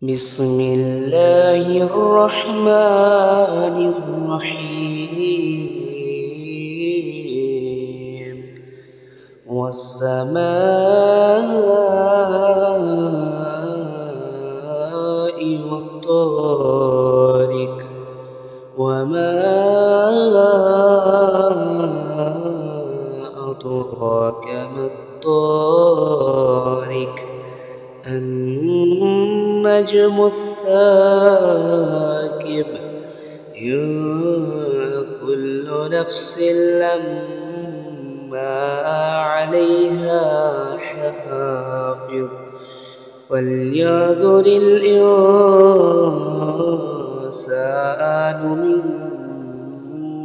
بسم الله الرحمن الرحيم والسماء والطارق وما أدراك ما الطارق النجم الثاقب إن كل نفس لما عليها حافظ فلينظر الإنسان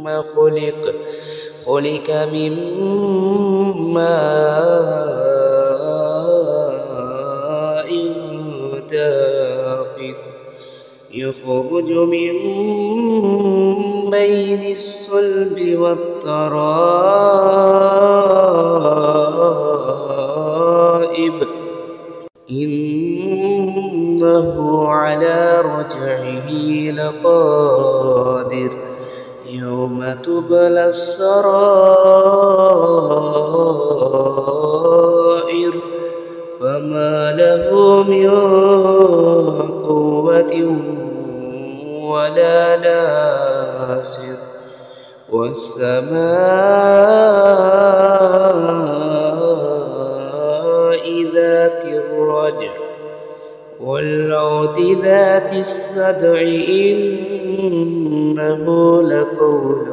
مما خلق من ماء دافق يخرج من بين الصلب والترائب إنه على رجعه لقادر يوم تبلى السرائر فما له من قوة ولا ناصر والسماء ذات الرجع والأرض ذات الصدع إنه لقول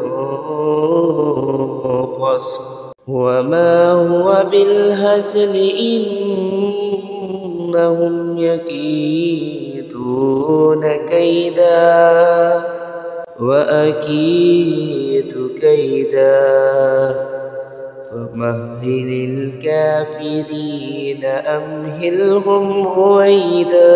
فصل وما هو بالهزل إنهم يكيدون كيدا وأكيد كيدا فمهل الكافرين أمهلهم رويدا.